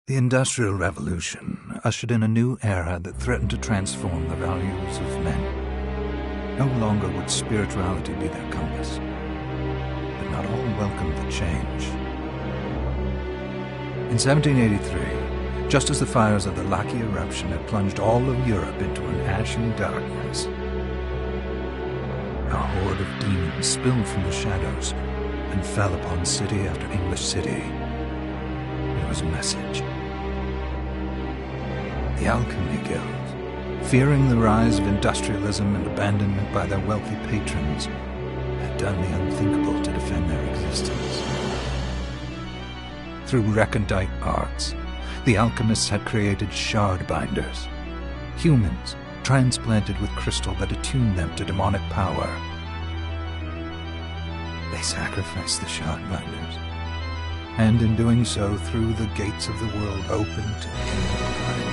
The Industrial Revolution ushered in a new era that threatened to transform the values of men. No longer would spirituality be their compass, but not all welcomed the change. In 1783, just as the fires of the Laki eruption had plunged all of Europe into an ashen darkness, a horde of demons spilled from the shadows and fell upon city after English city. It was a message. The Alchemy Guild, fearing the rise of industrialism and abandonment by their wealthy patrons, had done the unthinkable to defend their existence. Through recondite arts, the alchemists had created shard binders, humans transplanted with crystal that attuned them to demonic power. They sacrificed the shard binders, and in doing so threw the gates of the world open to mankind.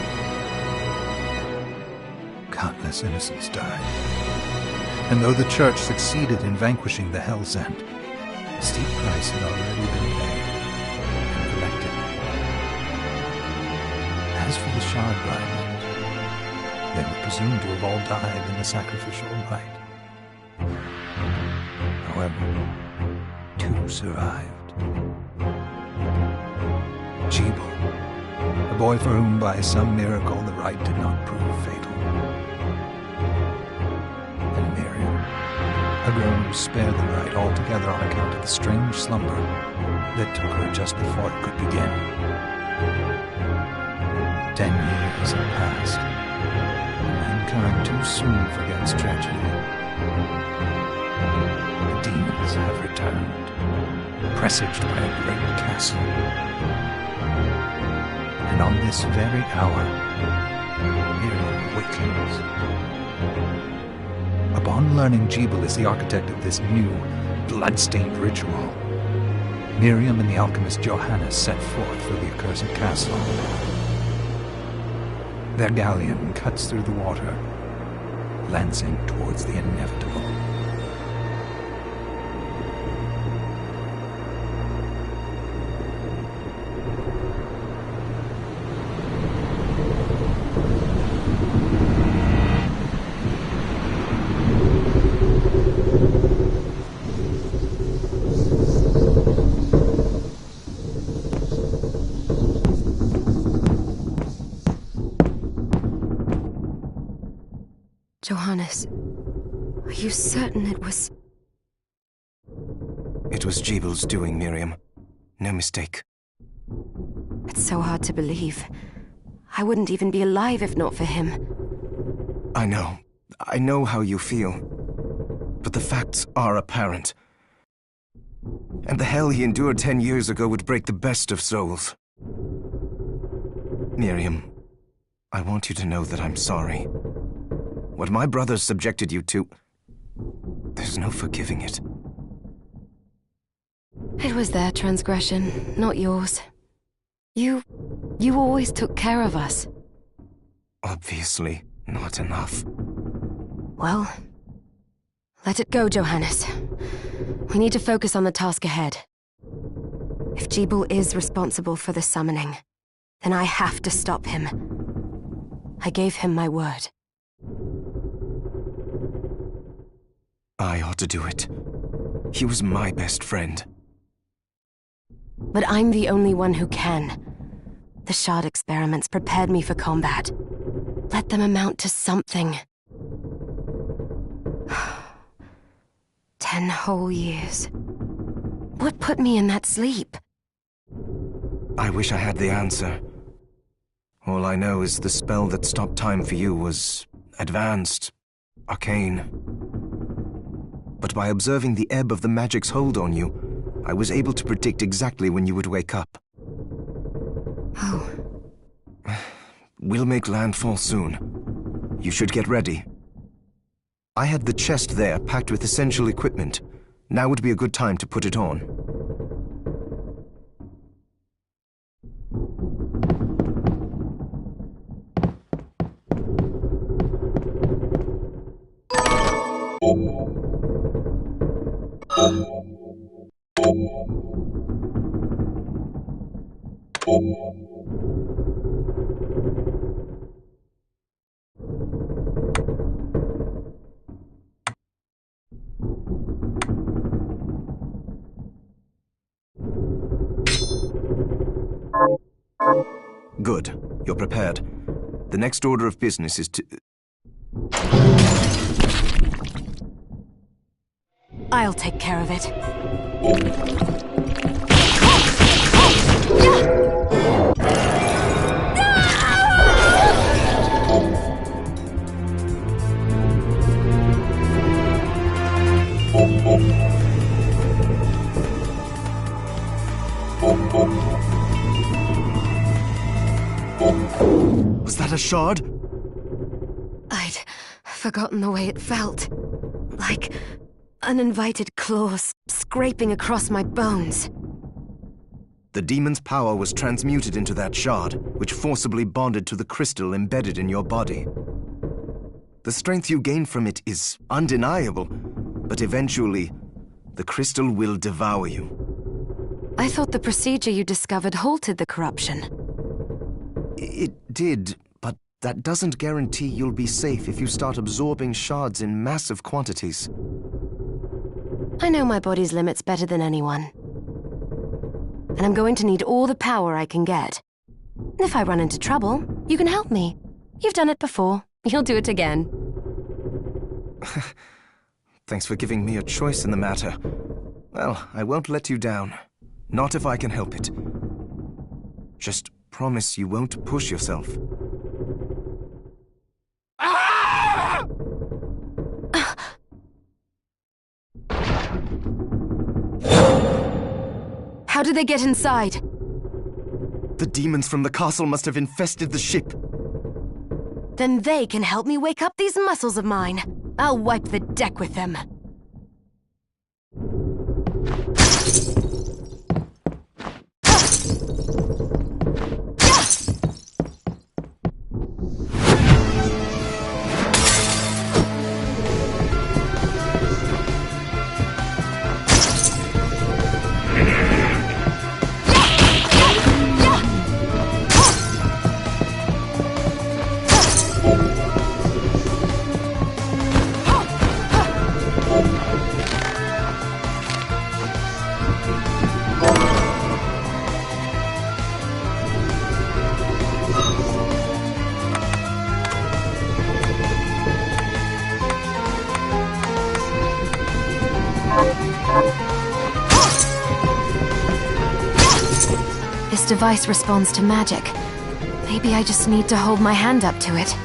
Countless innocents died, and though the Church succeeded in vanquishing the Hell's End, a steep price had already been paid and collected. As for the shard binders, they were presumed to have all died in the sacrificial rite. However, two survived. Jebel, a boy for whom by some miracle the rite did not prove fatal. And Miriam, a girl who was spared the rite altogether on account of the strange slumber that took her just before it could begin. 10 years have passed. Mankind too soon forgets tragedy. The demons have returned, presaged by a great castle. And on this very hour, Miriam awakens. Upon learning Jebel is the architect of this new, bloodstained ritual, Miriam and the alchemist Johannes set forth for the accursed castle. Their galleon cuts through the water, lancing towards the inevitable. Johannes, are you certain it was... It was Jebel's doing, Miriam. No mistake. It's so hard to believe. I wouldn't even be alive if not for him. I know. I know how you feel. But the facts are apparent. And the hell he endured 10 years ago would break the best of souls. Miriam, I want you to know that I'm sorry. What my brothers subjected you to, there's no forgiving it. It was their transgression, not yours. You always took care of us. Obviously, not enough. Well, let it go, Johannes. We need to focus on the task ahead. If Jeeble is responsible for the summoning, then I have to stop him. I gave him my word. I ought to do it. He was my best friend. But I'm the only one who can. The shard experiments prepared me for combat. Let them amount to something. 10 whole years. What put me in that sleep? I wish I had the answer. All I know is the spell that stopped time for you was advanced, arcane. But by observing the ebb of the magic's hold on you, I was able to predict exactly when you would wake up. Oh. We'll make landfall soon. You should get ready. I had the chest there packed with essential equipment. Now would be a good time to put it on. Good. You're prepared. The next order of business is to... I'll take care of it. Was that a shard? I'd forgotten the way it felt. Like uninvited claws scraping across my bones. The demon's power was transmuted into that shard, which forcibly bonded to the crystal embedded in your body. The strength you gain from it is undeniable, but eventually, the crystal will devour you. I thought the procedure you discovered halted the corruption. It did, but that doesn't guarantee you'll be safe if you start absorbing shards in massive quantities. I know my body's limits better than anyone. And I'm going to need all the power I can get. If I run into trouble, you can help me. You've done it before. You'll do it again. Thanks for giving me a choice in the matter. Well, I won't let you down. Not if I can help it. Just promise you won't push yourself. How did they get inside? The demons from the castle must have infested the ship. Then they can help me wake up these muscles of mine. I'll wipe the deck with them. This device responds to magic. Maybe I just need to hold my hand up to it.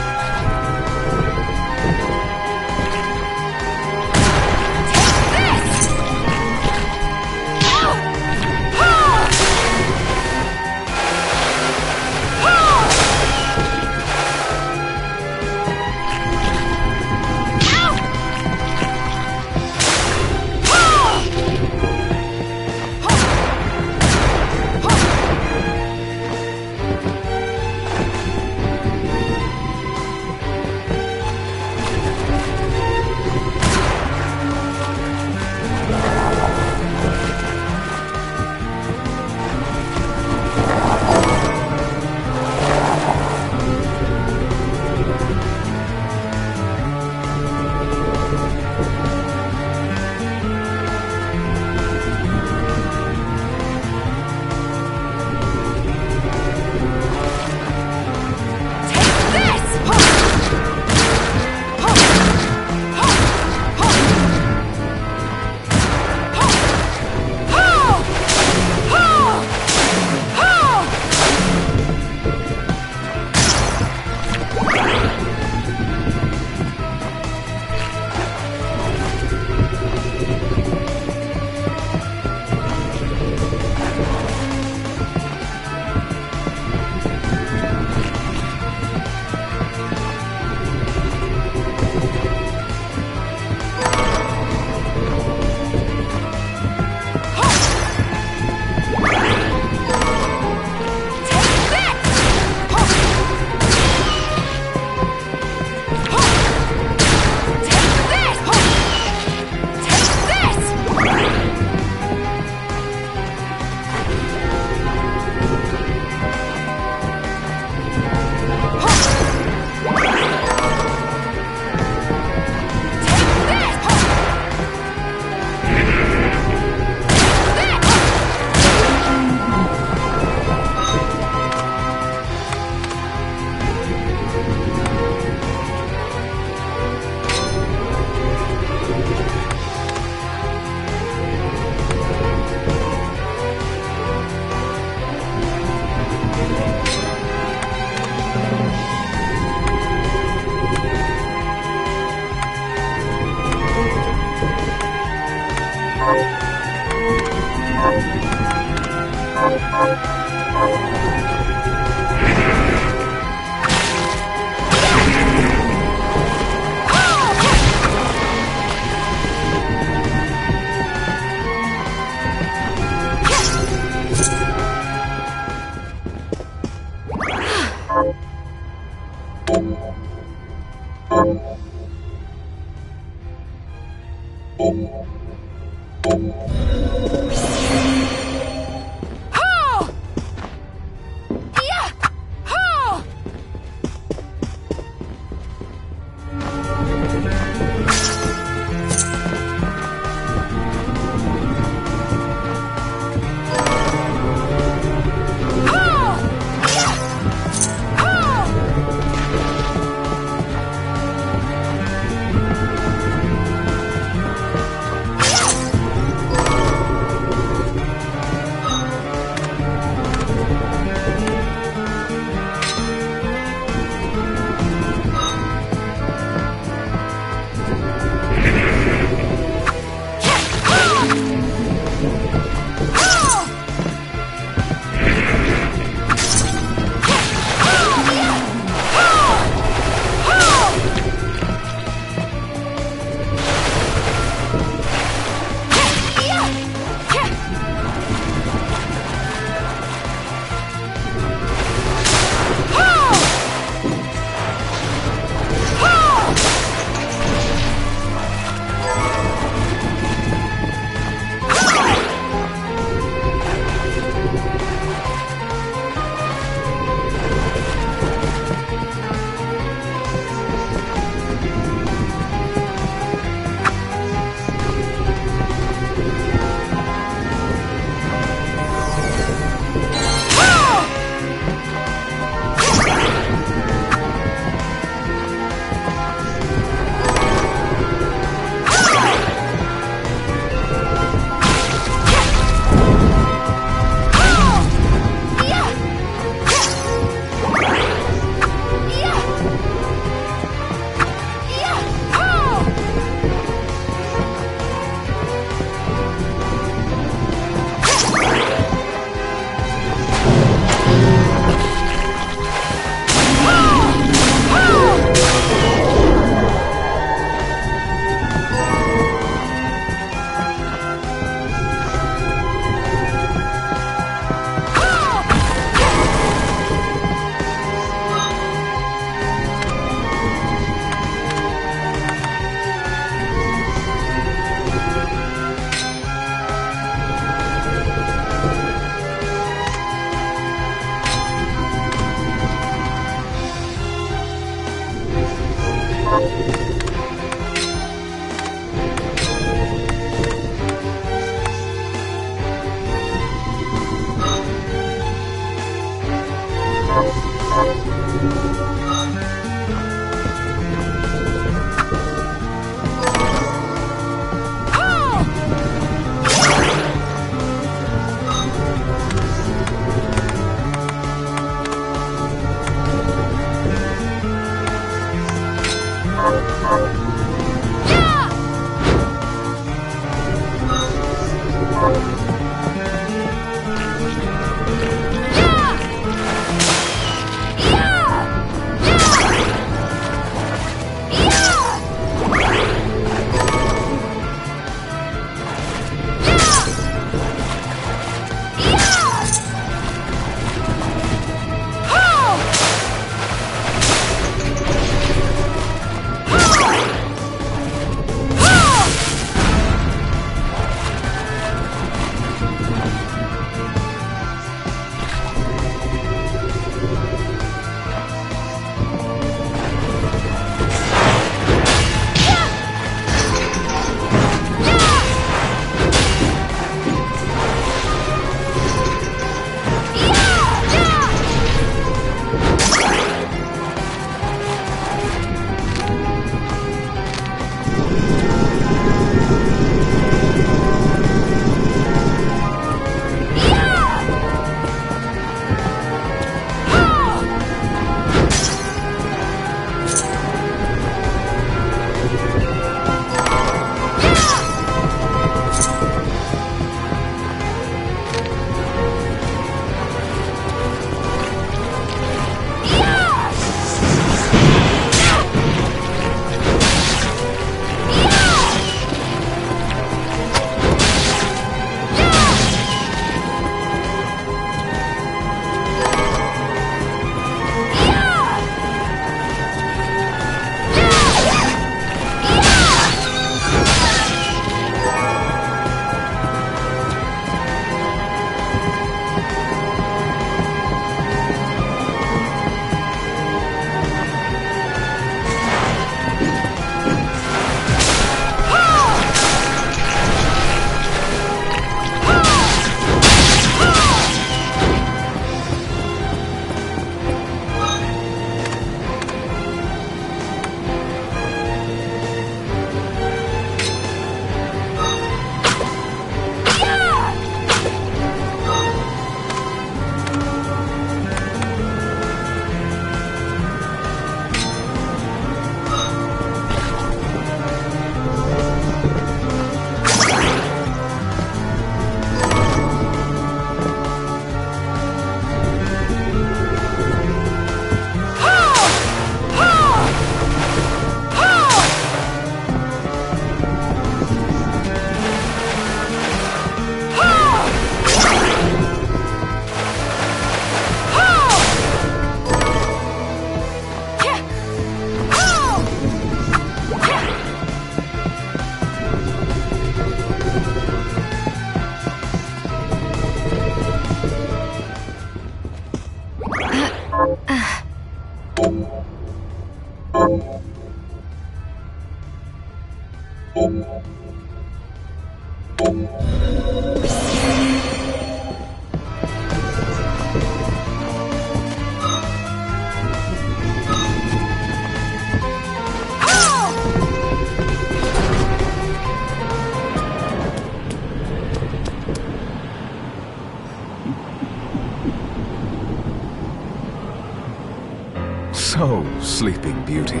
So, Sleeping Beauty,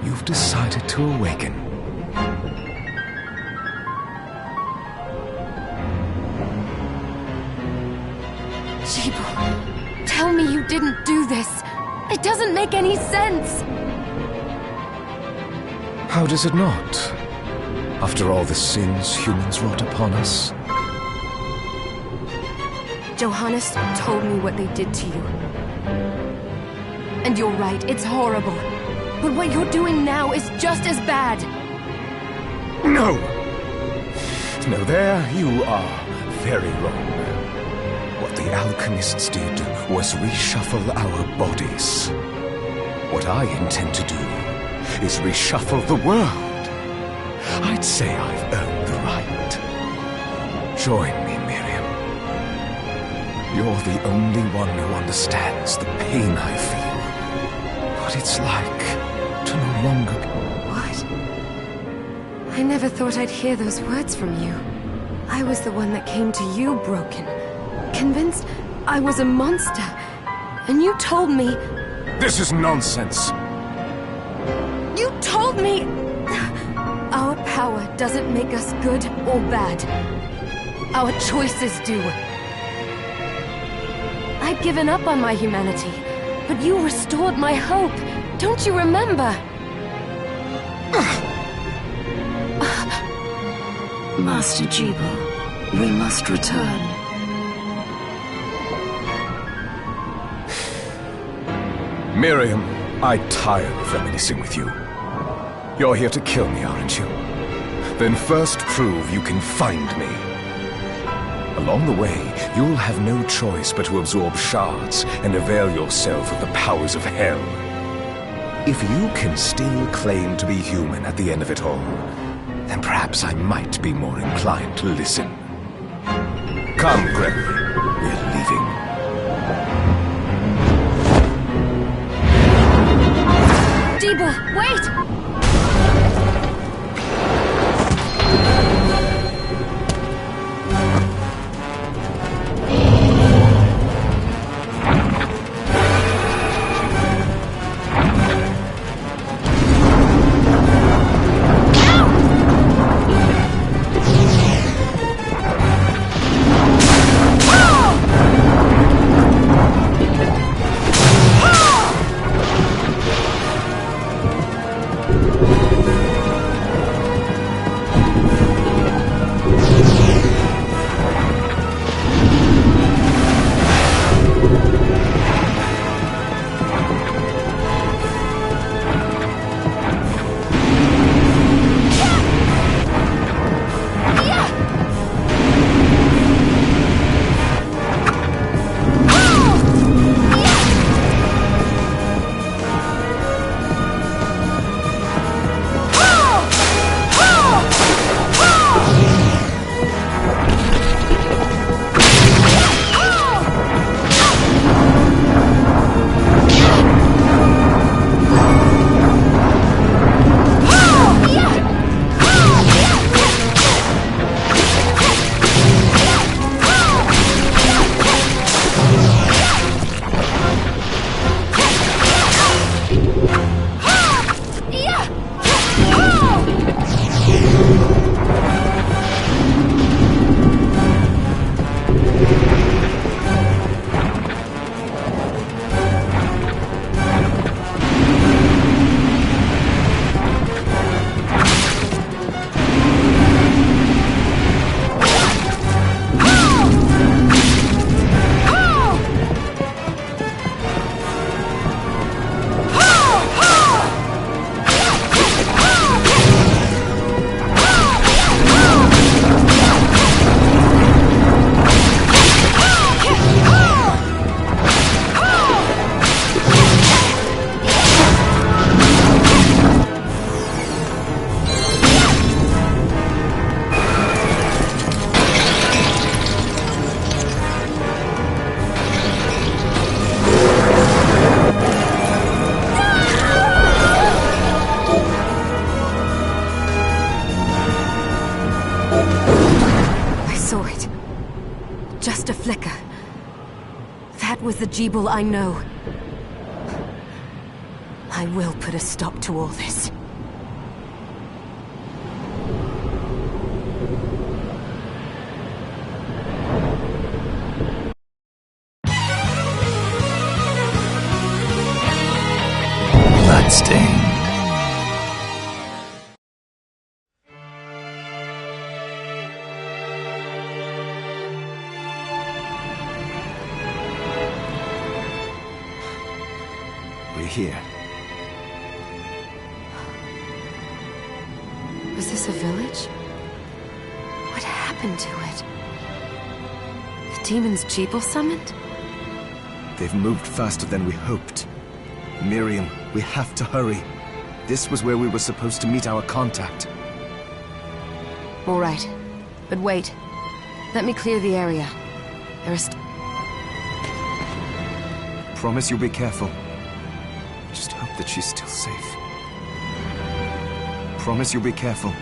you've decided to awaken. Chibu, tell me you didn't do this. It doesn't make any sense. How does it not? After all the sins humans wrought upon us? Johannes told me what they did to you. And you're right, it's horrible. But what you're doing now is just as bad. No! No, there you are very wrong. What the alchemists did was reshuffle our bodies. What I intend to do is reshuffle the world. I'd say I've earned the right. Join me, Miriam. You're the only one who understands the pain I feel. What it's like to no longer be... What? I never thought I'd hear those words from you. I was the one that came to you broken, convinced I was a monster. And you told me... This is nonsense! You told me... Our power doesn't make us good or bad. Our choices do. I'd given up on my humanity, but you restored my hope. Don't you remember? Master Jeeble, we must return. Miriam, I tire of reminiscing with you. You're here to kill me, aren't you? Then first prove you can find me. Along the way, you'll have no choice but to absorb shards and avail yourself of the powers of hell. If you can still claim to be human at the end of it all, then perhaps I might be more inclined to listen. Come, Gregory. We're leaving. Jeeble, wait! Just a flicker. That was the Jeeble I know. I will put a stop to all this. Bloodstained. We're here. Was this a village? What happened to it? The demons Jeeble summoned? They've moved faster than we hoped. Miriam, we have to hurry. This was where we were supposed to meet our contact. All right. But wait. Let me clear the area. There are Promise you'll be careful. Just hope that she's still safe. Promise you'll be careful.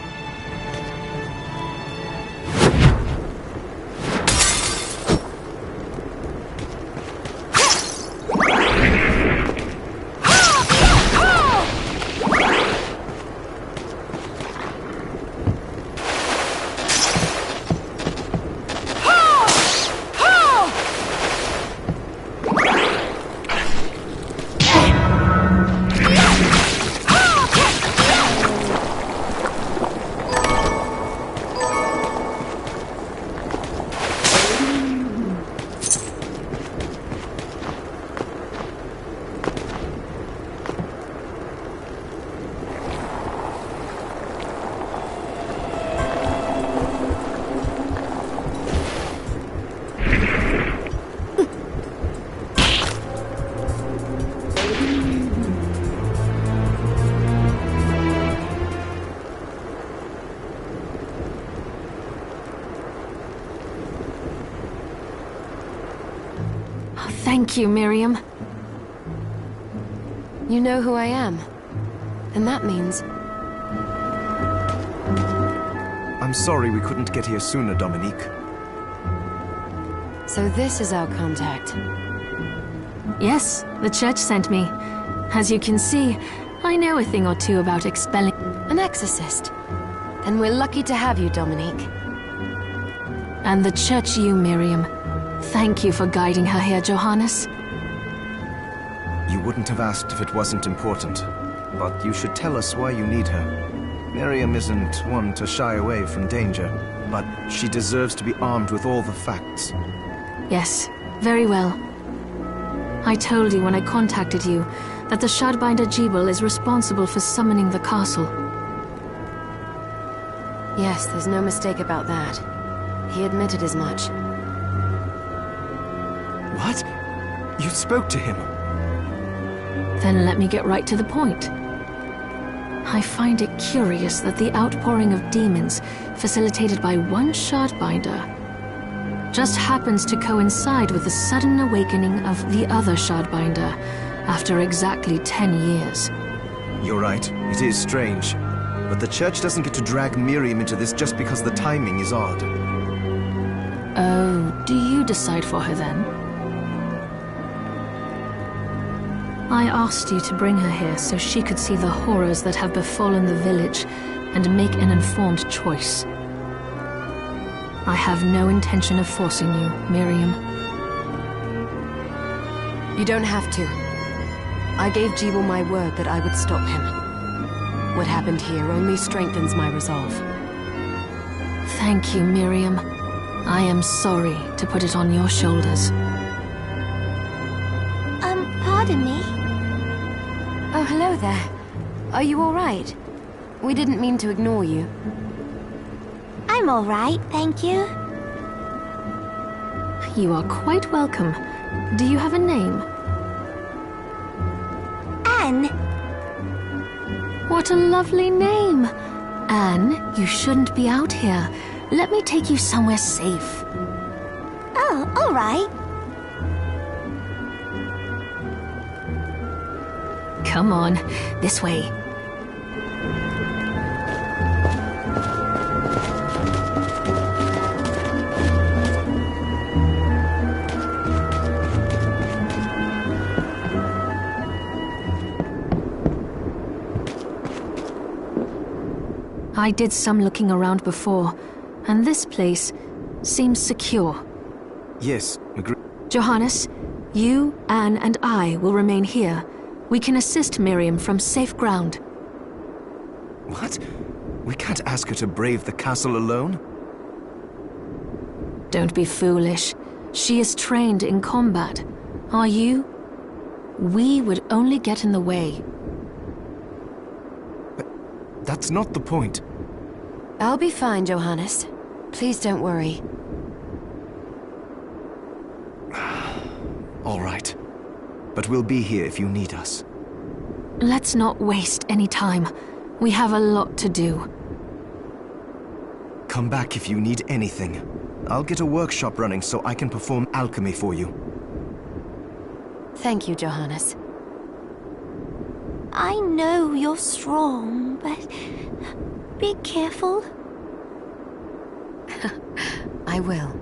Thank you, Miriam. You know who I am. And that means... I'm sorry we couldn't get here sooner, Dominique. So this is our contact. Yes, the church sent me. As you can see, I know a thing or two about expelling... An exorcist. And we're lucky to have you, Dominique. And the church you, Miriam. Thank you for guiding her here, Johannes. You wouldn't have asked if it wasn't important, but you should tell us why you need her. Miriam isn't one to shy away from danger, but she deserves to be armed with all the facts. Yes, very well. I told you when I contacted you that the Shardbinder Jebel is responsible for summoning the castle. Yes, there's no mistake about that. He admitted as much. What? You spoke to him? Then let me get right to the point. I find it curious that the outpouring of demons, facilitated by one Shardbinder, just happens to coincide with the sudden awakening of the other Shardbinder after exactly 10 years. You're right, it is strange. But the church doesn't get to drag Miriam into this just because the timing is odd. Oh, do you decide for her then? I asked you to bring her here so she could see the horrors that have befallen the village and make an informed choice. I have no intention of forcing you, Miriam. You don't have to. I gave Jebel my word that I would stop him. What happened here only strengthens my resolve. Thank you, Miriam. I am sorry to put it on your shoulders. Pardon me? Oh, hello there. Are you all right? We didn't mean to ignore you. I'm all right, thank you. You are quite welcome. Do you have a name? Anne. What a lovely name! Anne, you shouldn't be out here. Let me take you somewhere safe. Oh, all right. Come on, this way. I did some looking around before, and this place seems secure. Yes, agree. Johannes, you, Anne, and I will remain here. We can assist Miriam from safe ground. What? We can't ask her to brave the castle alone? Don't be foolish. She is trained in combat. Are you? We would only get in the way. That's not the point. I'll be fine, Johannes. Please don't worry. All right. But we'll be here if you need us. Let's not waste any time. We have a lot to do. Come back if you need anything. I'll get a workshop running so I can perform alchemy for you. Thank you, Johannes. I know you're strong, but be careful. I will.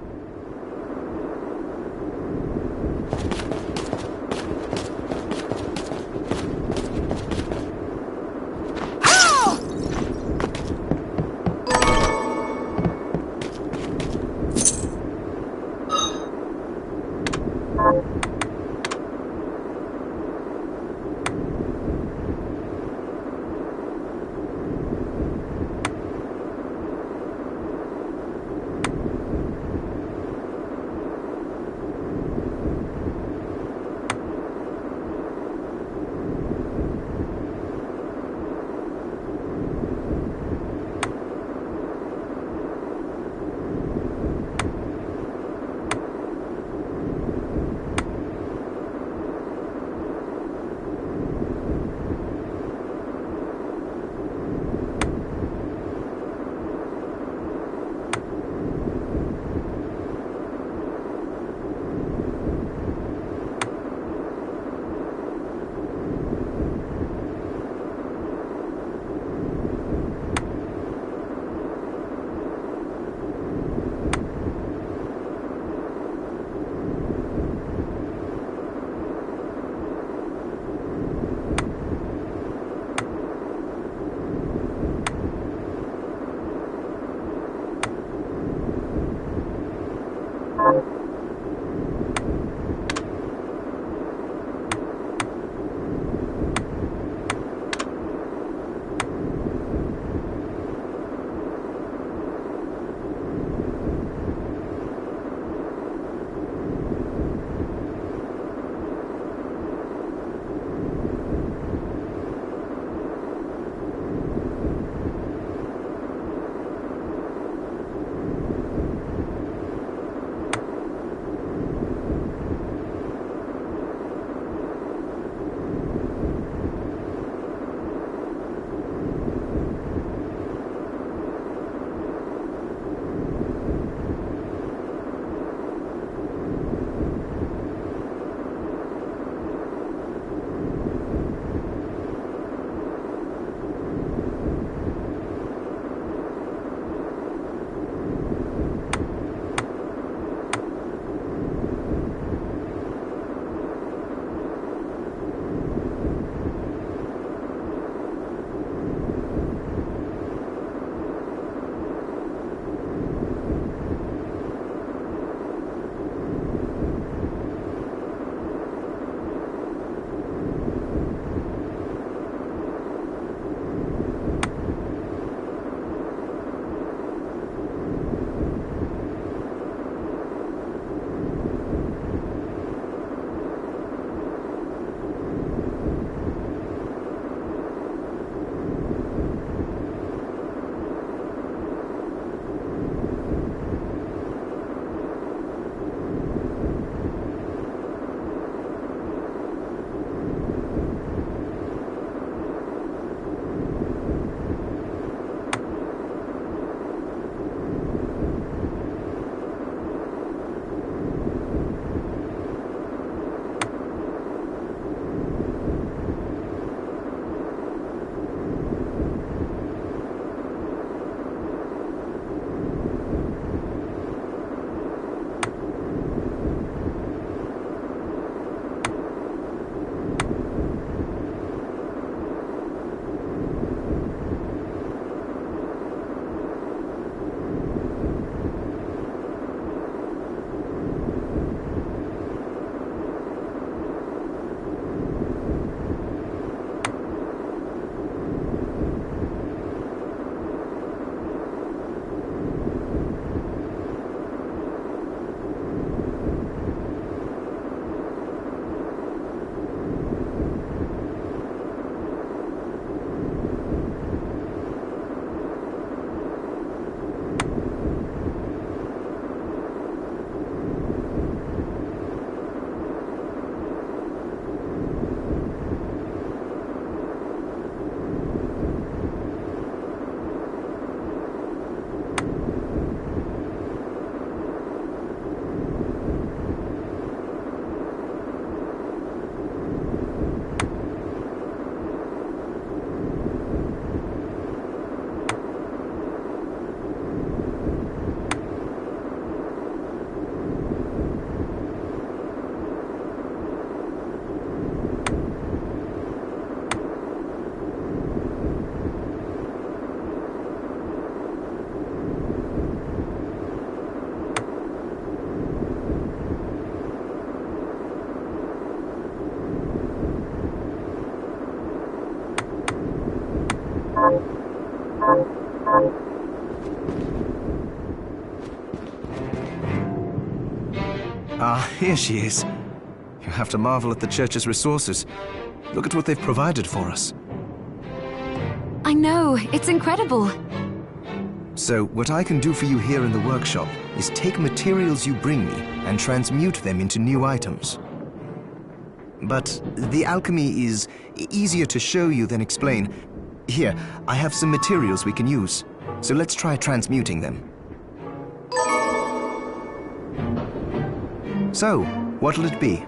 Here she is. You have to marvel at the church's resources. Look at what they've provided for us. I know, it's incredible. So, what I can do for you here in the workshop is take materials you bring me and transmute them into new items. But the alchemy is easier to show you than explain. Here, I have some materials we can use, so let's try transmuting them. So, what'll it be?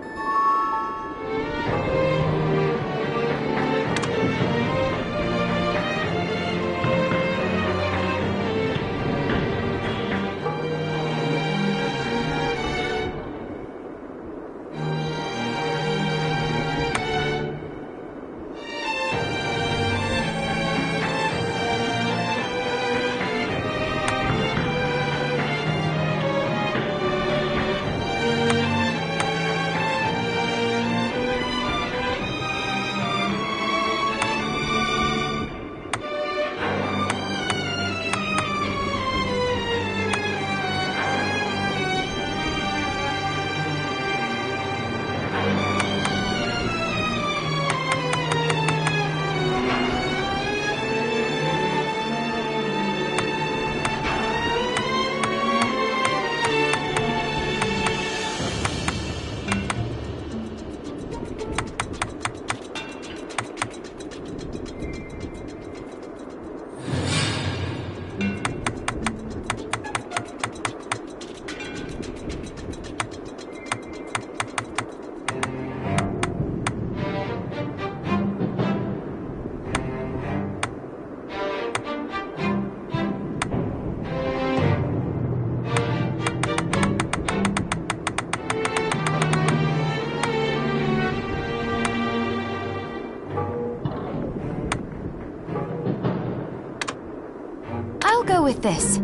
Go with this.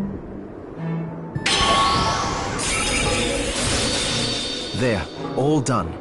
There, all done.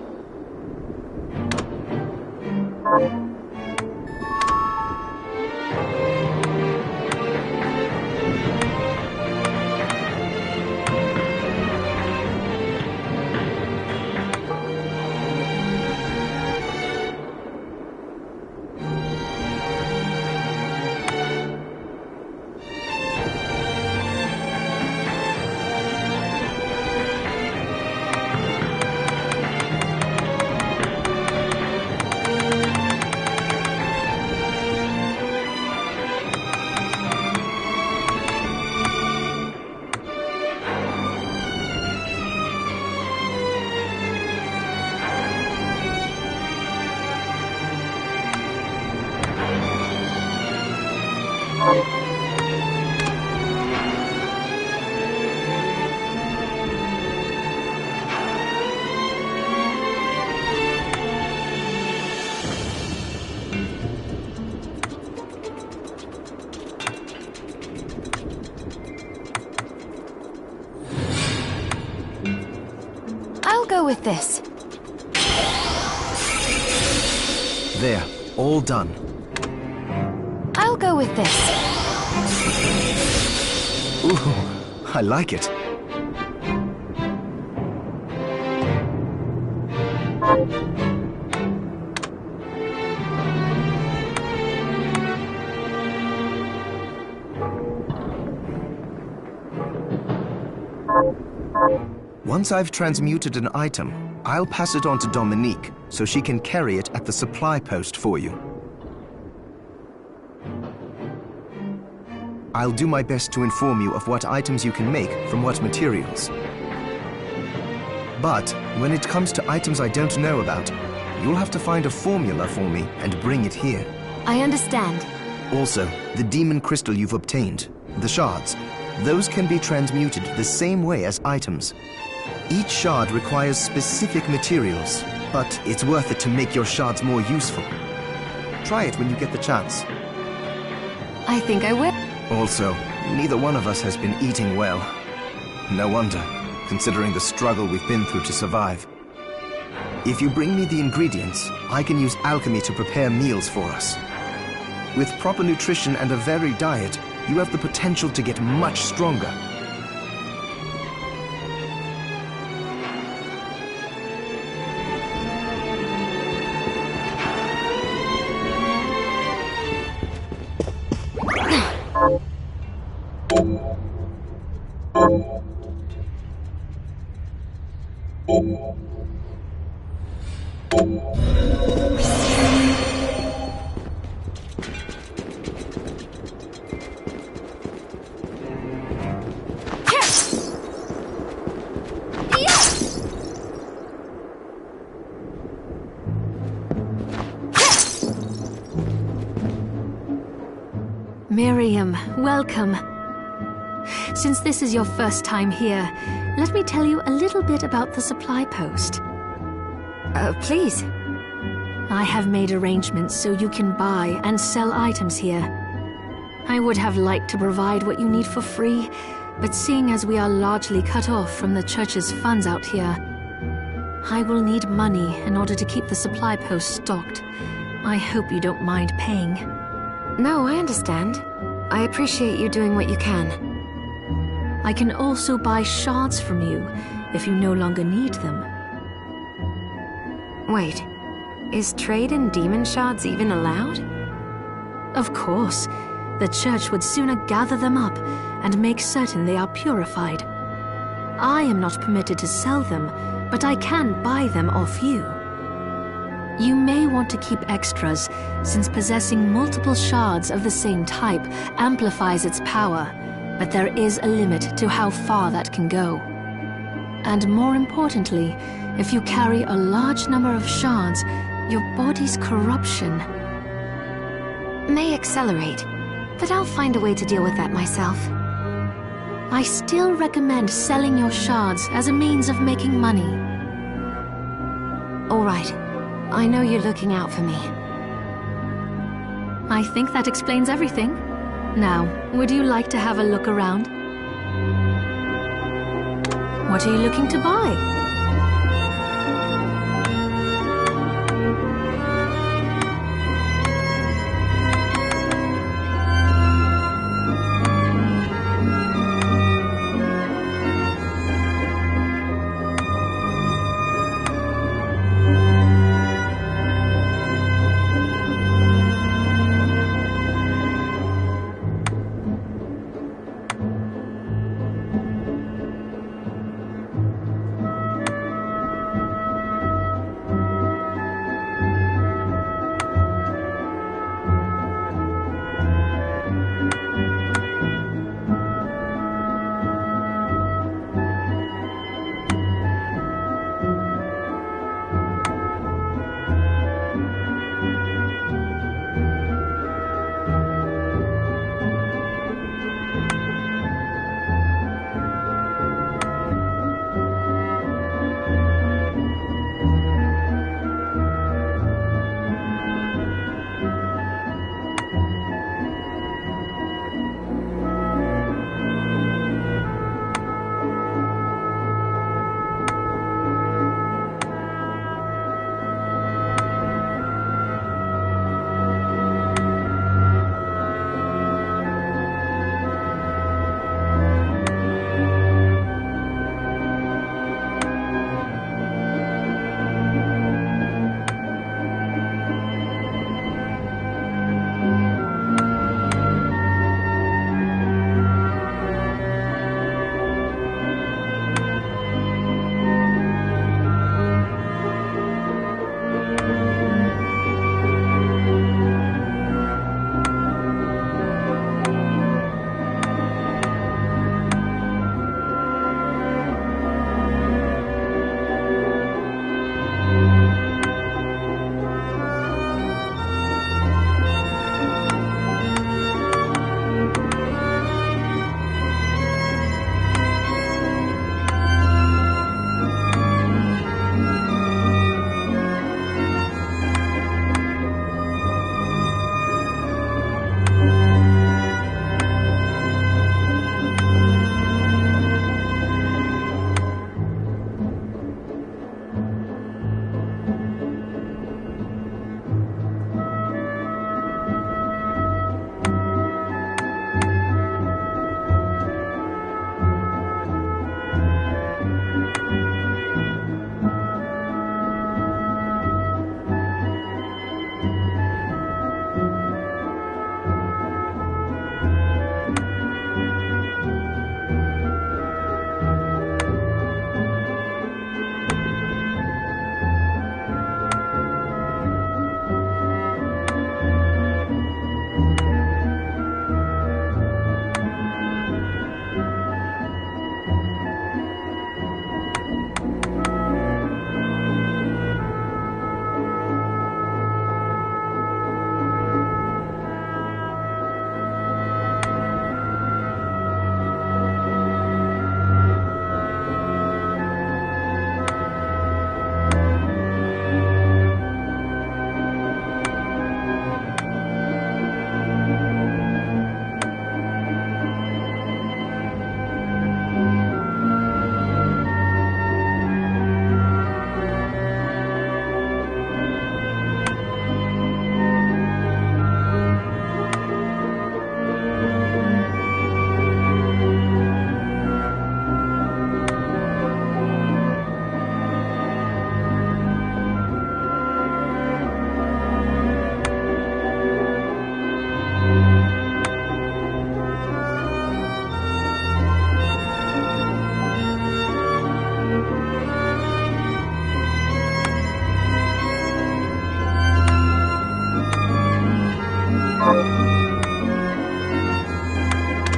Go with this. There, all done. I'll go with this. Ooh, I like it. Once I've transmuted an item, I'll pass it on to Dominique, so she can carry it at the supply post for you. I'll do my best to inform you of what items you can make from what materials. But when it comes to items I don't know about, you'll have to find a formula for me and bring it here. I understand. Also, the demon crystal you've obtained, the shards, those can be transmuted the same way as items. Each shard requires specific materials, but it's worth it to make your shards more useful. Try it when you get the chance. I think I will. Also, neither one of us has been eating well. No wonder, considering the struggle we've been through to survive. If you bring me the ingredients, I can use alchemy to prepare meals for us. With proper nutrition and a varied diet, you have the potential to get much stronger. Miriam, welcome. Since this is your first time here, let me tell you a little bit about the supply post. Please. I have made arrangements so you can buy and sell items here. I would have liked to provide what you need for free, but seeing as we are largely cut off from the church's funds out here, I will need money in order to keep the supply post stocked. I hope you don't mind paying. No, I understand. I appreciate you doing what you can. I can also buy shards from you if you no longer need them. Wait, is trade in demon shards even allowed? Of course. The church would sooner gather them up and make certain they are purified. I am not permitted to sell them, but I can buy them off you. You may want to keep extras, since possessing multiple shards of the same type amplifies its power, but there is a limit to how far that can go. And more importantly, if you carry a large number of shards, your body's corruption may accelerate, but I'll find a way to deal with that myself. I still recommend selling your shards as a means of making money. All right. I know you're looking out for me. I think that explains everything. Now, would you like to have a look around? What are you looking to buy?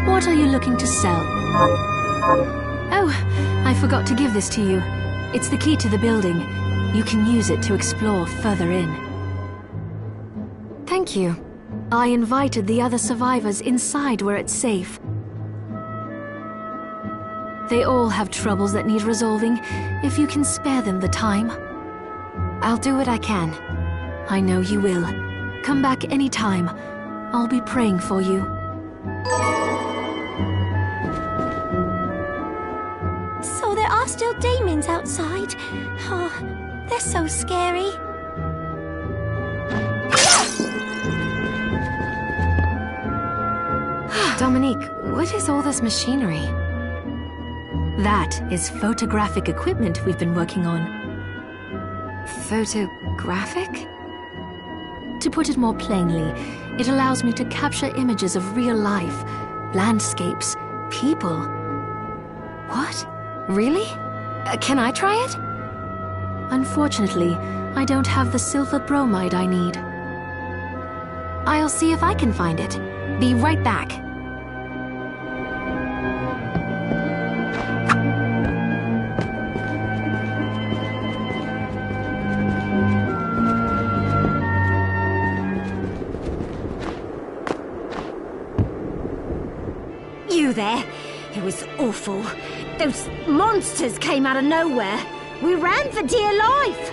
What are you looking to sell? Oh, I forgot to give this to you. It's the key to the building. You can use it to explore further in. Thank you. I invited the other survivors inside where it's safe. They all have troubles that need resolving, if you can spare them the time. I'll do what I can. I know you will. Come back anytime. I'll be praying for you. So there are still demons outside. Oh, they're so scary. Dominique, what is all this machinery? That is photographic equipment we've been working on. Photographic? To put it more plainly, it allows me to capture images of real life, landscapes, people. What? Really? Can I try it? Unfortunately, I don't have the silver bromide I need. I'll see if I can find it. Be right back. You there? It was awful. Those monsters came out of nowhere. We ran for dear life.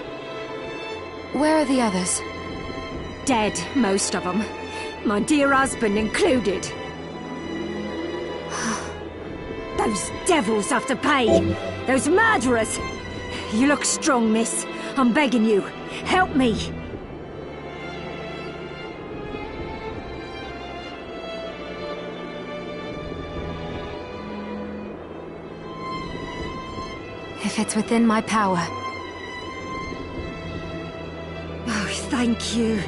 Where are the others? Dead, most of them. My dear husband included. Those devils have to pay. Those murderers. You look strong, miss. I'm begging you. Help me. If it's within my power. Oh, thank you.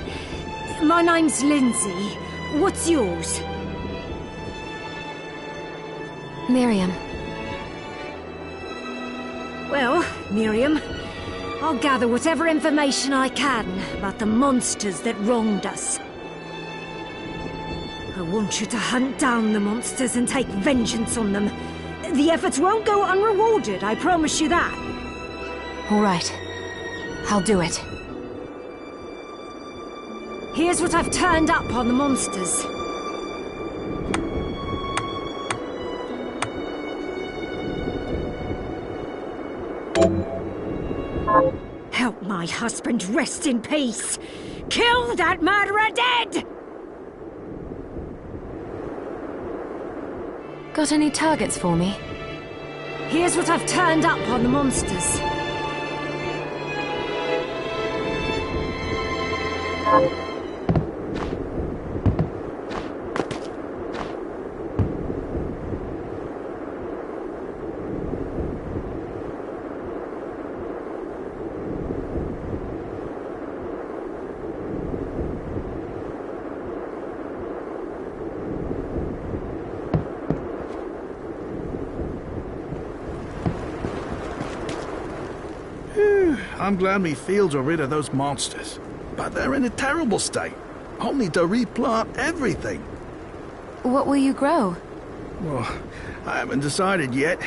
My name's Lindsay. What's yours? Miriam. Well, Miriam, I'll gather whatever information I can about the monsters that wronged us. I want you to hunt down the monsters and take vengeance on them. The efforts won't go unrewarded, I promise you that. All right. I'll do it. Here's what I've turned up on the monsters. Help my husband rest in peace. Kill that murderer dead! Got any targets for me? Here's what I've turned up on the monsters. I'm glad me fields are rid of those monsters. But they're in a terrible state. I'll need to replant everything. What will you grow? Well, I haven't decided yet.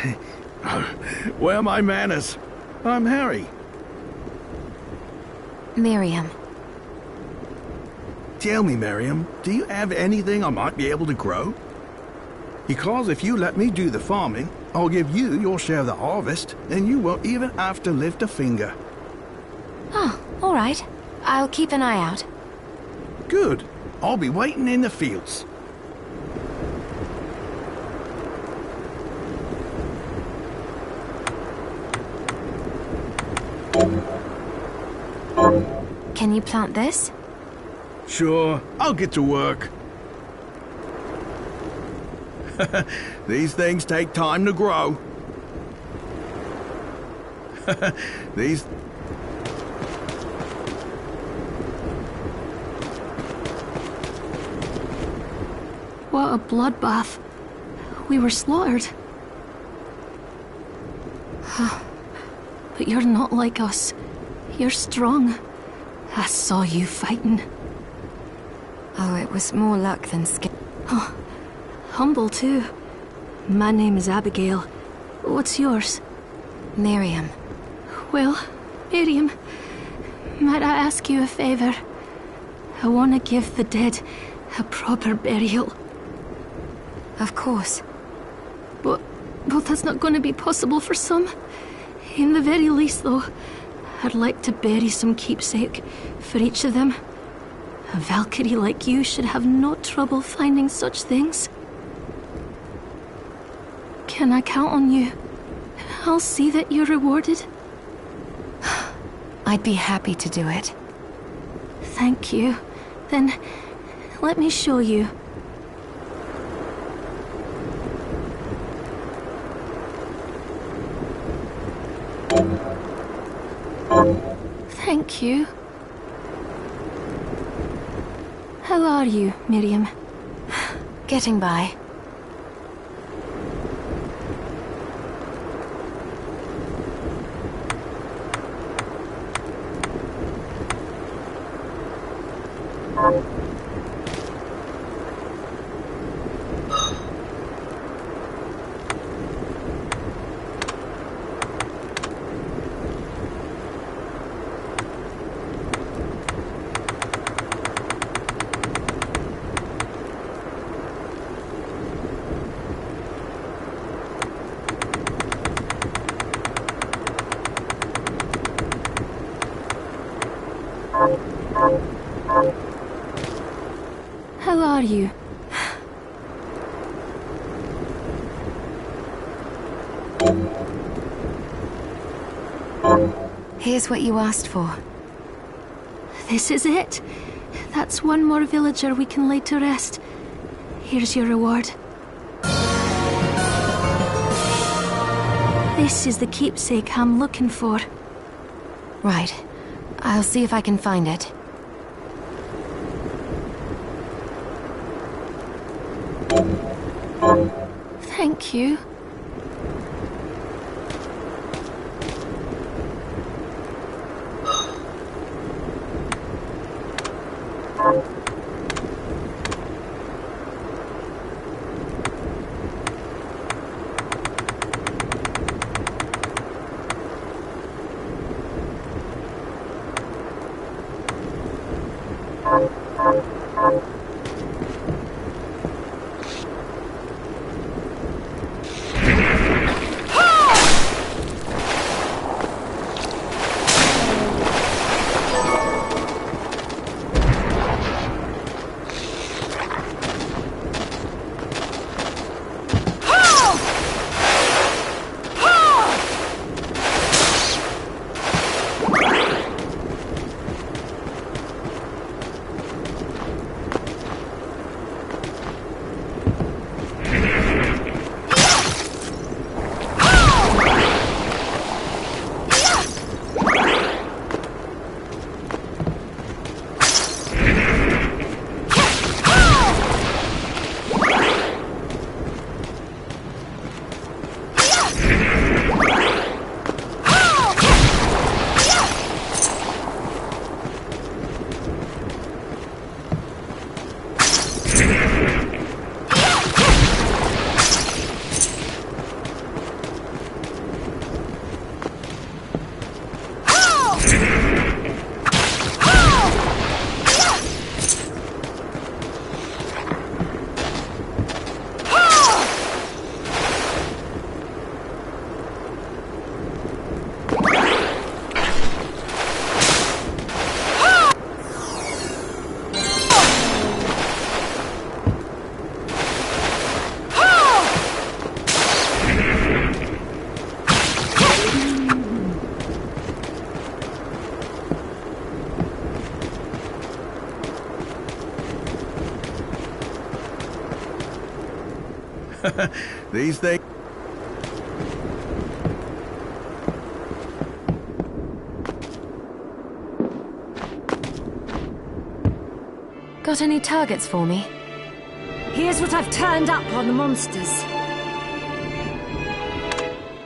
Where are my manners? I'm Harry. Miriam. Tell me, Miriam, do you have anything I might be able to grow? Because if you let me do the farming, I'll give you your share of the harvest, and you won't even have to lift a finger. Oh, all right. I'll keep an eye out. Good. I'll be waiting in the fields. Can you plant this? Sure, I'll get to work. These things take time to grow. These... What a bloodbath. We were slaughtered. But you're not like us. You're strong. I saw you fighting. Oh, it was more luck than skill. Oh, humble too. My name is Abigail. What's yours? Miriam. Well, Miriam, might I ask you a favor? I want to give the dead a proper burial. Of course. But that's not going to be possible for some. In the very least, though, I'd like to bury some keepsake for each of them. A Valkyrie like you should have no trouble finding such things. Can I count on you? I'll see that you're rewarded. I'd be happy to do it. Thank you. Then, let me show you. Thank you. How are you, Miriam? Getting by. How are you? Here's what you asked for. This is it. That's one more villager we can lay to rest. Here's your reward. This is the keepsake I'm looking for. Right. I'll see if I can find it. Thank you. These things... Got any targets for me? Here's what I've turned up on the monsters.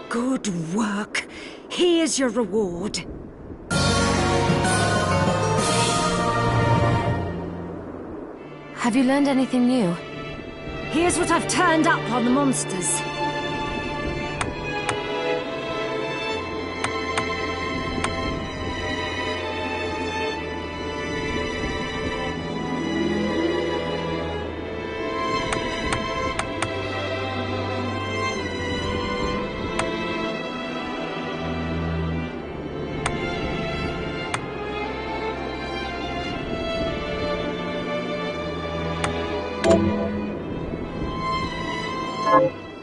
Good work. Here's your reward. Have you learned anything new? Here's what I've turned up on the monsters.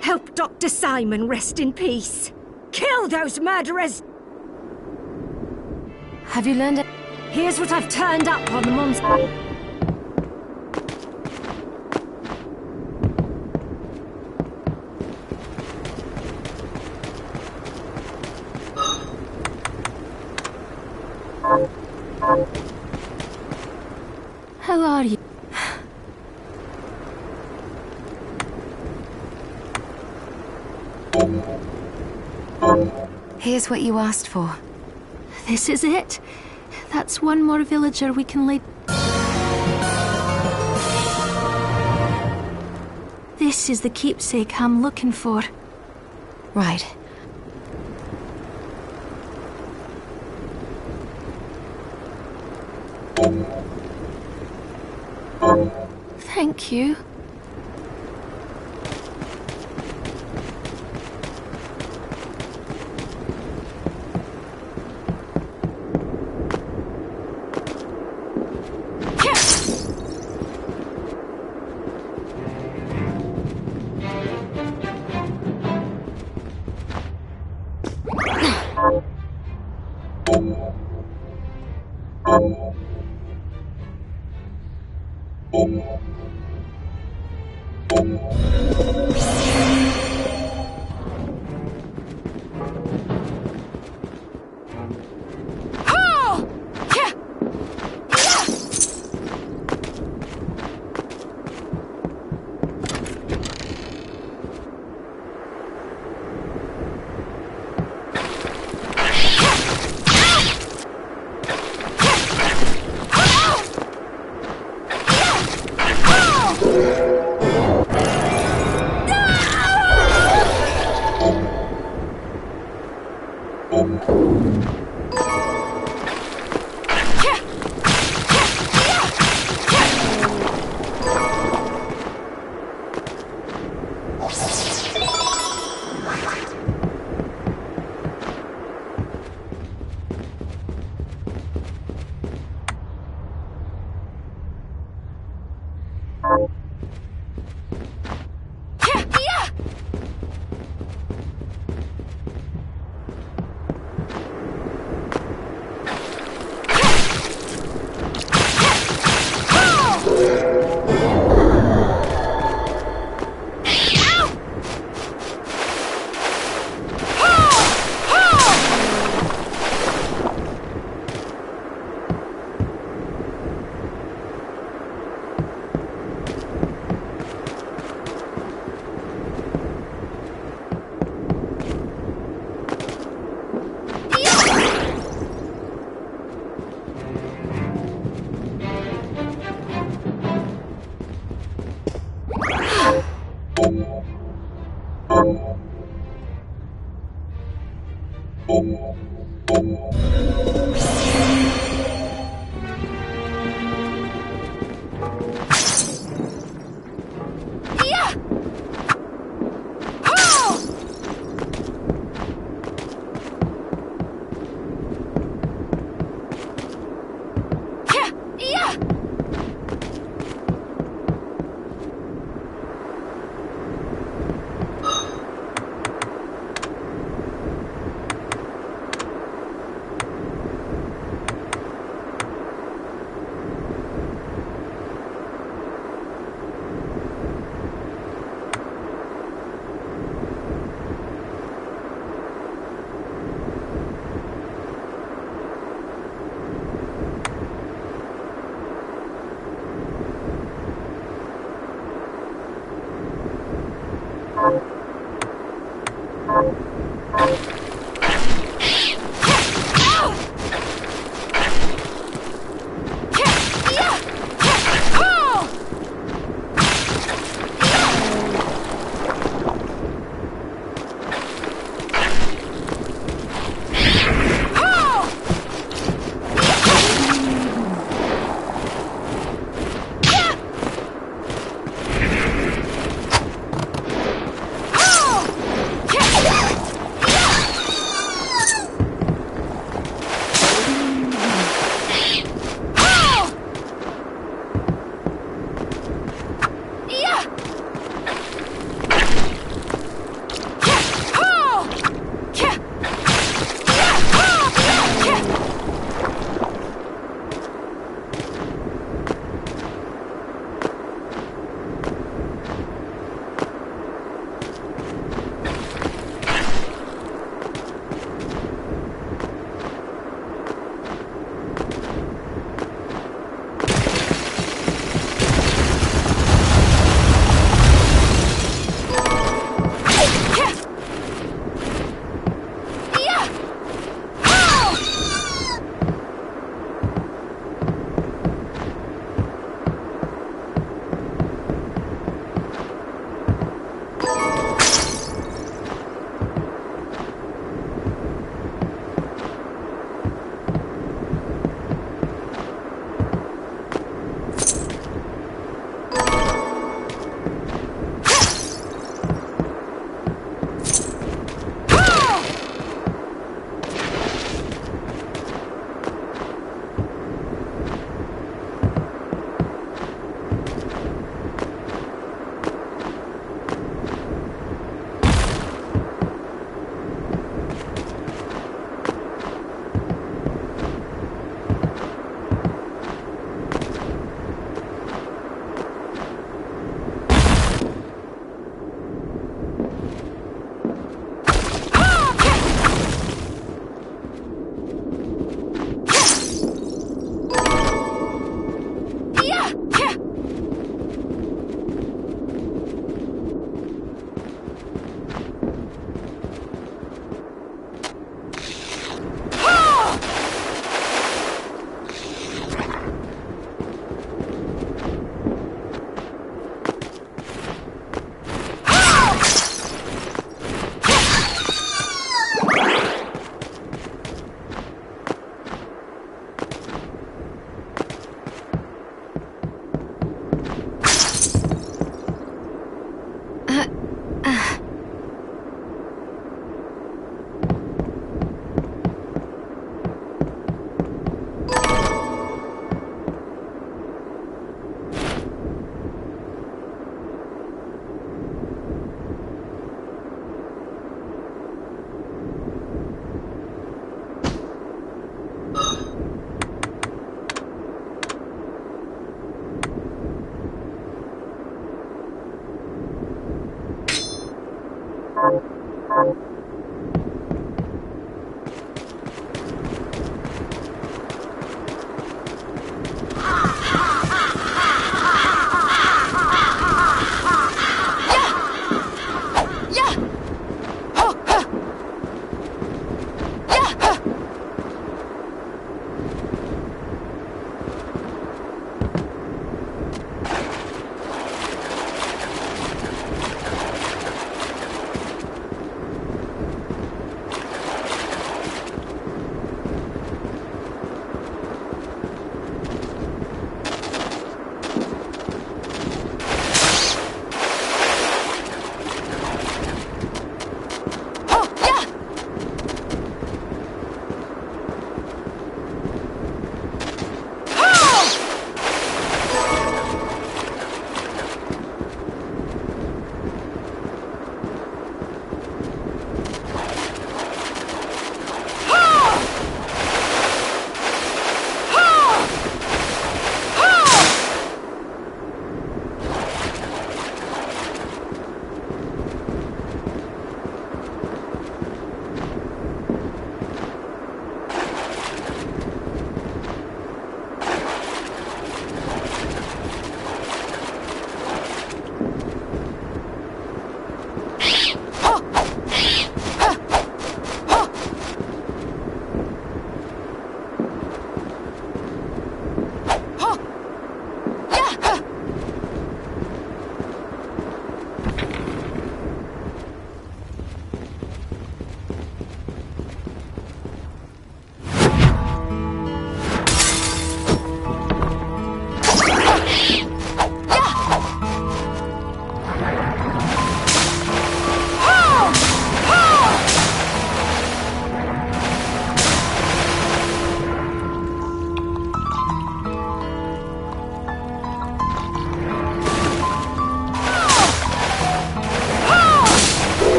Help Dr. Simon rest in peace. Kill those murderers! Have you learned it? Here's what I've turned up on the monster. How are you? Here's what you asked for. This is it. That's one more villager we can lay... This is the keepsake I'm looking for. Right. Thank you.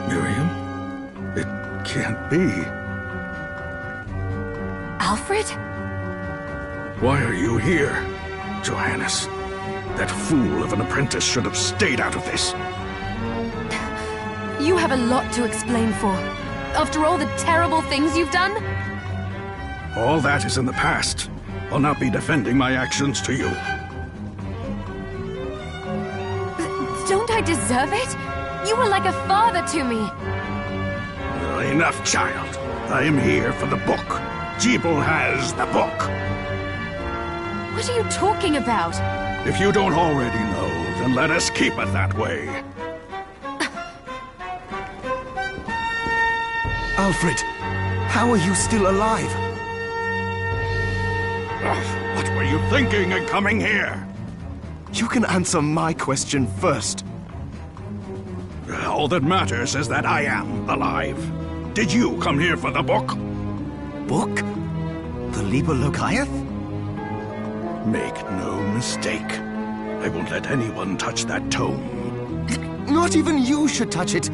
Miriam? It can't be. Alfred? Why are you here, Johannes? That fool of an apprentice should have stayed out of this. You have a lot to explain for. After all the terrible things you've done? All that is in the past. I'll not be defending my actions to you. Don't I deserve it? You were like a father to me. Enough, child. I am here for the book. Jeeble has the book. What are you talking about? If you don't already know, then let us keep it that way. Alfred, how are you still alive? What were you thinking in coming here? You can answer my question first. All that matters is that I am alive. Did you come here for the book? Book? The Liber Logaeth? Make no mistake. I won't let anyone touch that tome. Not even you should touch it.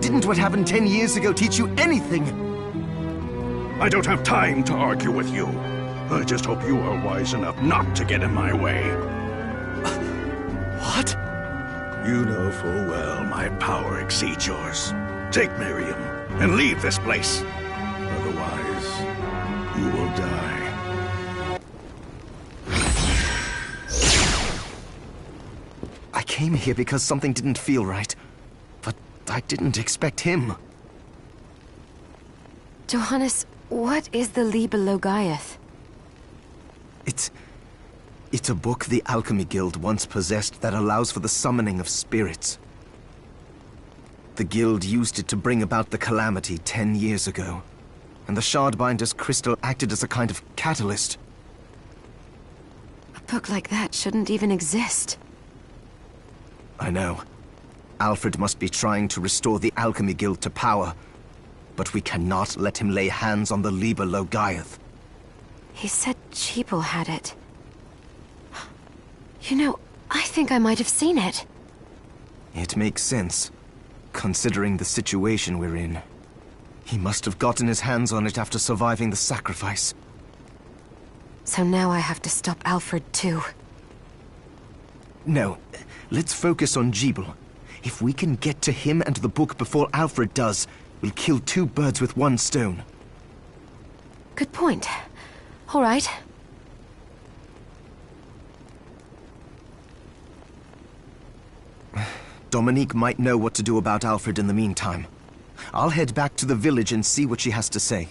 Didn't what happened 10 years ago teach you anything? I don't have time to argue with you. I just hope you are wise enough not to get in my way. What? You know full well my power exceeds yours. Take Miriam and leave this place. Otherwise, you will die. I came here because something didn't feel right. But I didn't expect him. Johannes, what is the Liber Logaeth? It's a book the Alchemy Guild once possessed that allows for the summoning of spirits. The Guild used it to bring about the calamity 10 years ago, and the Shardbinder's crystal acted as a kind of catalyst. A book like that shouldn't even exist. I know. Alfred must be trying to restore the Alchemy Guild to power, but we cannot let him lay hands on the Liber Logaeth. He said Jeeble had it. You know, I think I might have seen it. It makes sense, considering the situation we're in. He must have gotten his hands on it after surviving the sacrifice. So now I have to stop Alfred too. No, let's focus on Jeeble. If we can get to him and the book before Alfred does, we'll kill two birds with one stone. Good point. All right. Dominique might know what to do about Alfred in the meantime. I'll head back to the village and see what she has to say.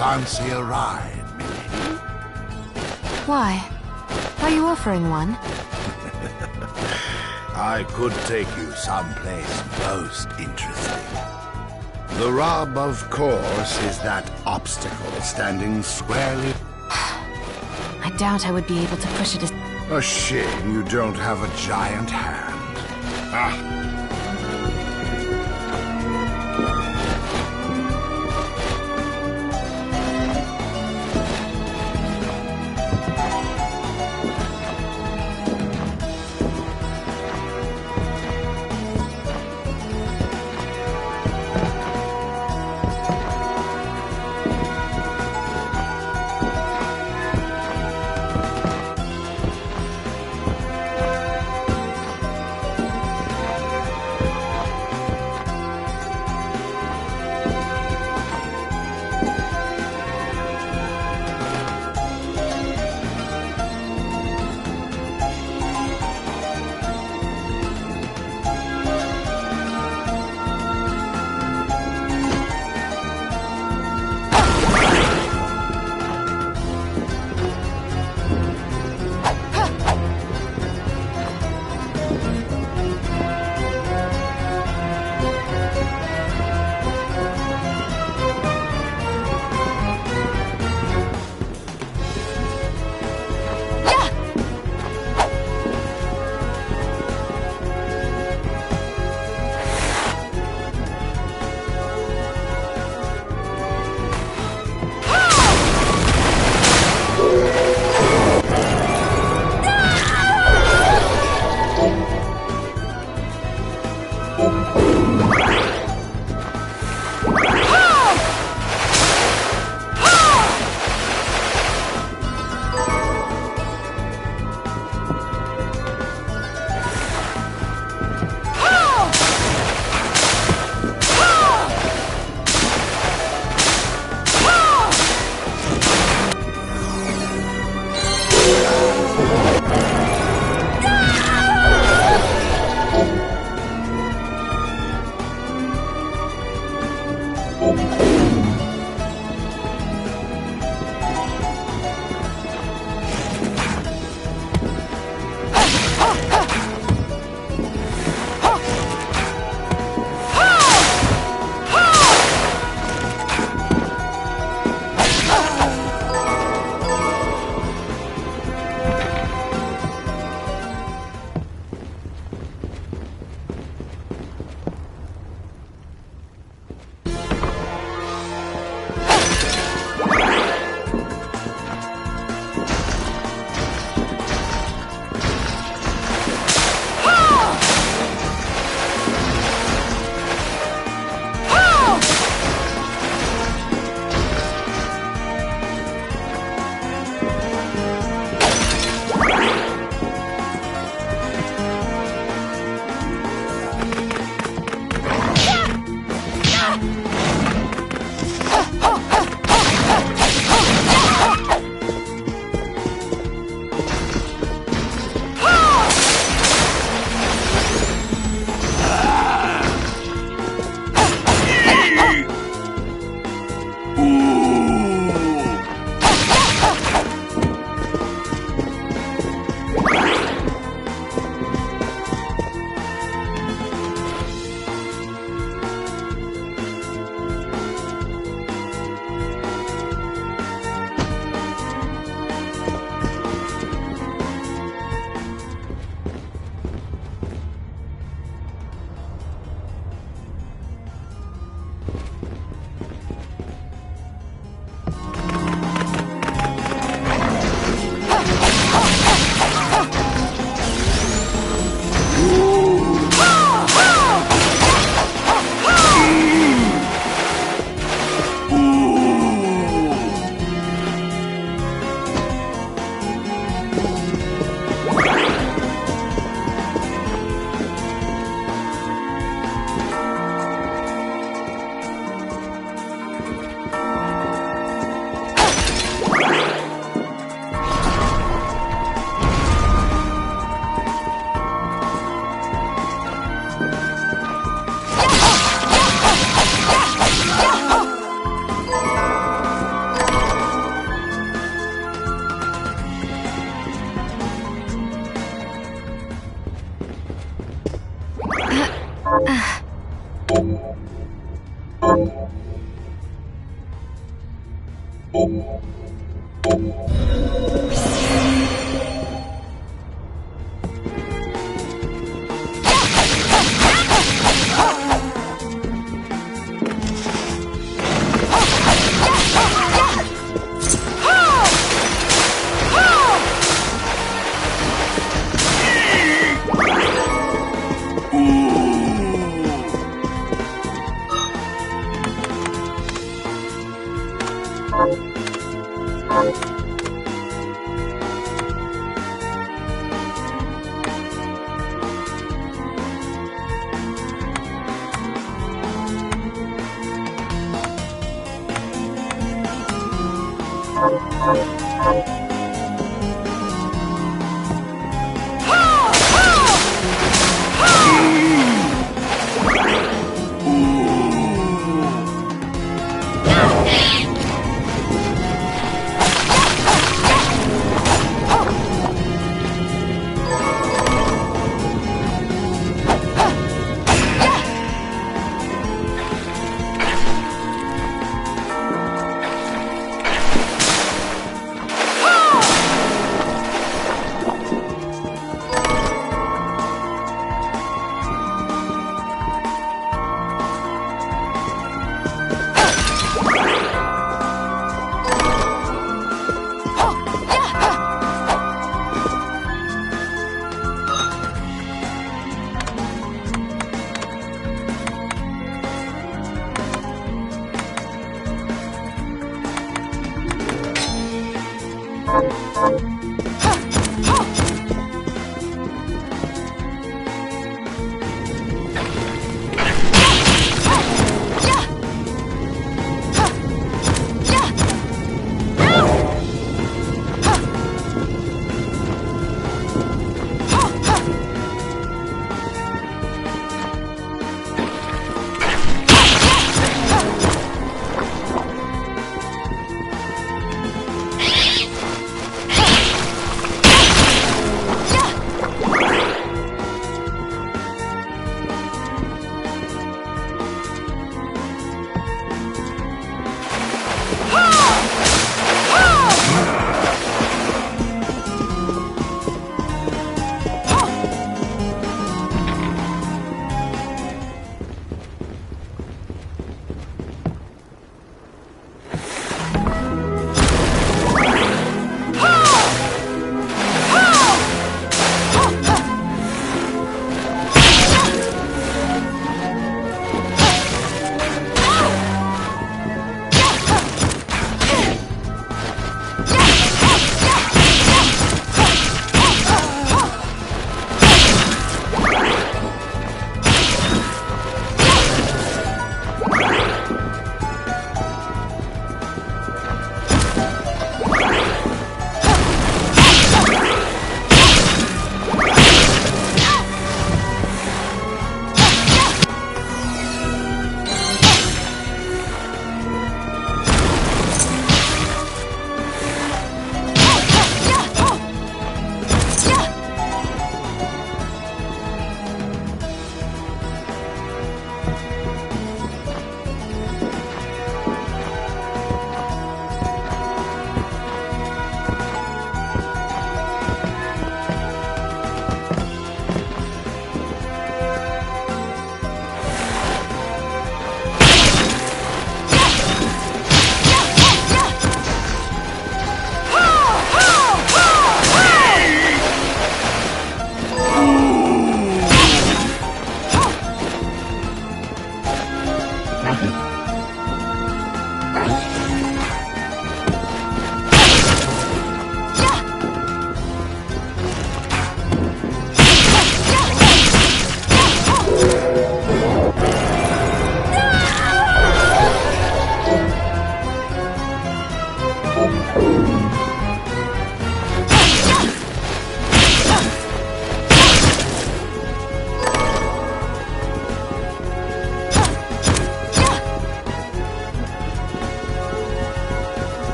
Fancy a ride, milady? Why? Are you offering one? I could take you someplace most interesting. The rub, of course, is that obstacle standing squarely... I doubt I would be able to push it as... A shame you don't have a giant hand. Ah.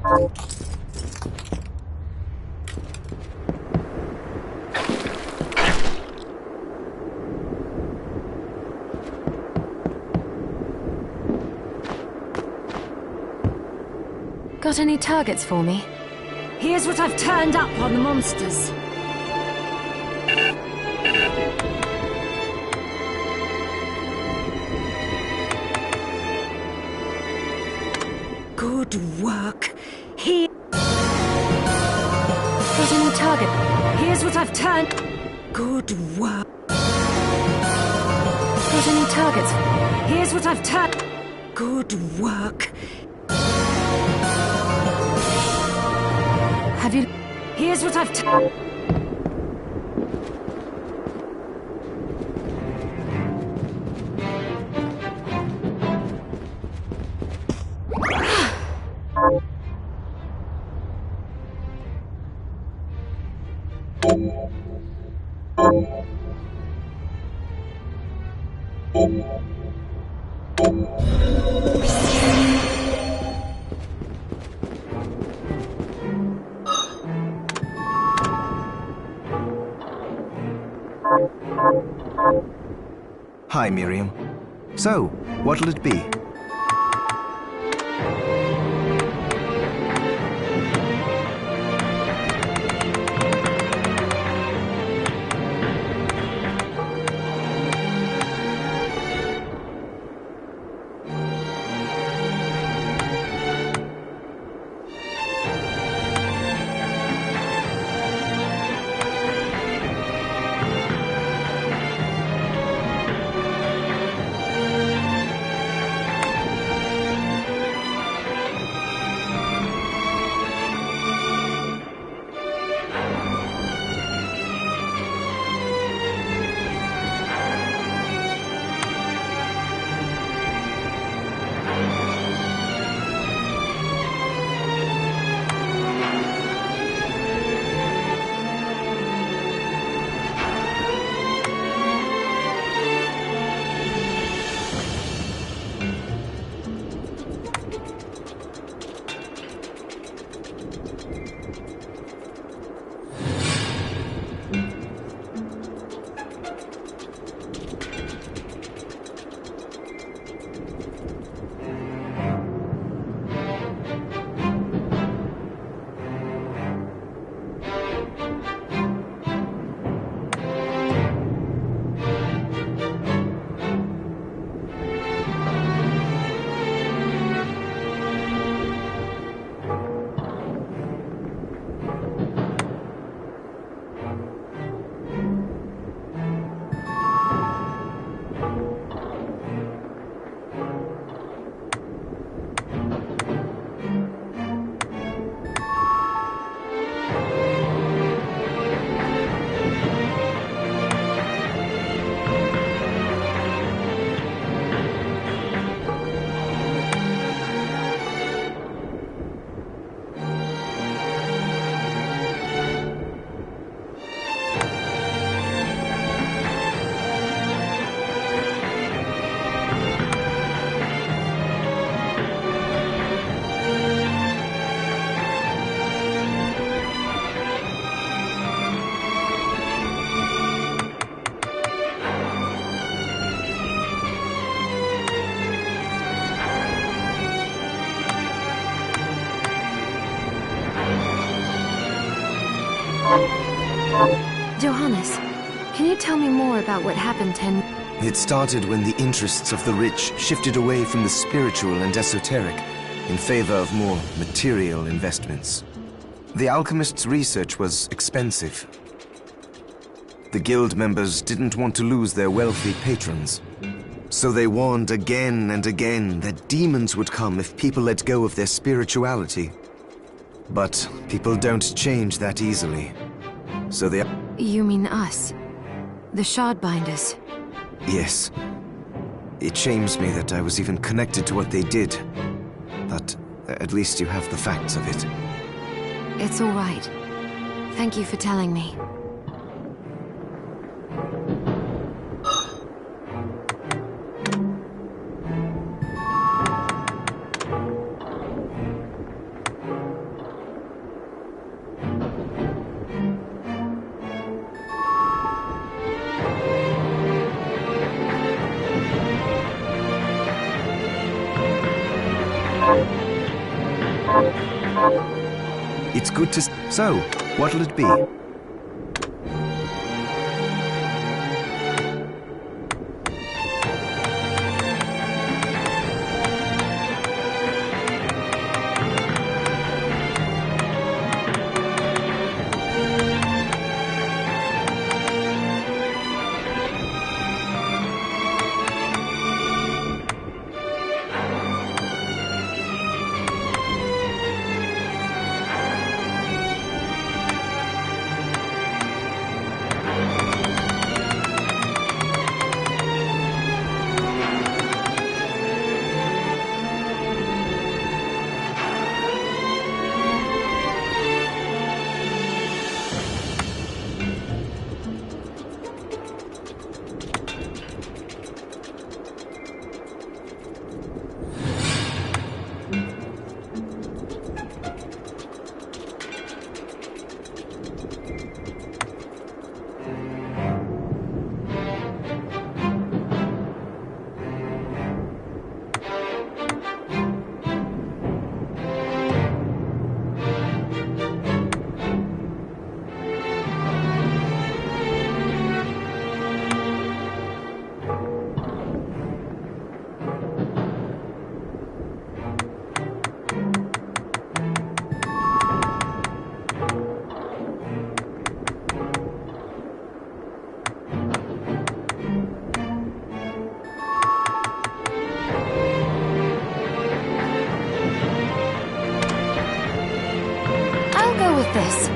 Got any targets for me? Here's what I've turned up on the monsters. Good work. Here. Got any target? Here's what I've turned. Good work. Got any targets? Here's what I've turned. Good work. Have you... Here's what I've turned. Hi, Miriam. So, what'll it be? Johannes, can you tell me more about what happened 10... It started when the interests of the rich shifted away from the spiritual and esoteric in favor of more material investments. The alchemists' research was expensive. The guild members didn't want to lose their wealthy patrons, so they warned again and again that demons would come if people let go of their spirituality. But people don't change that easily, so they... You mean us? The Shardbinders? Yes. It shames me that I was even connected to what they did. But at least you have the facts of it. It's all right. Thank you for telling me. It's good to... So, what'll it be? This.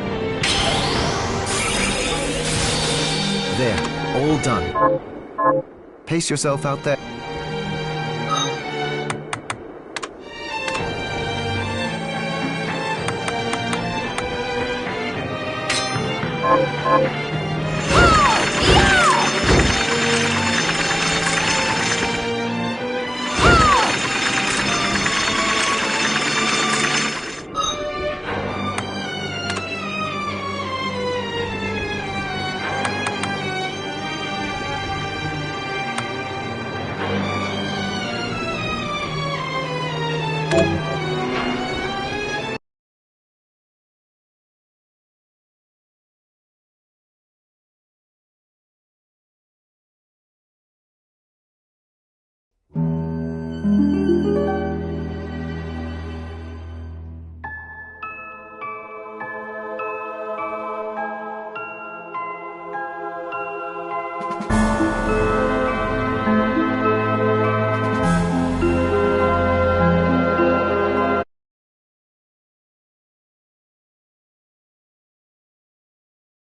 There, all done. Pace yourself out there.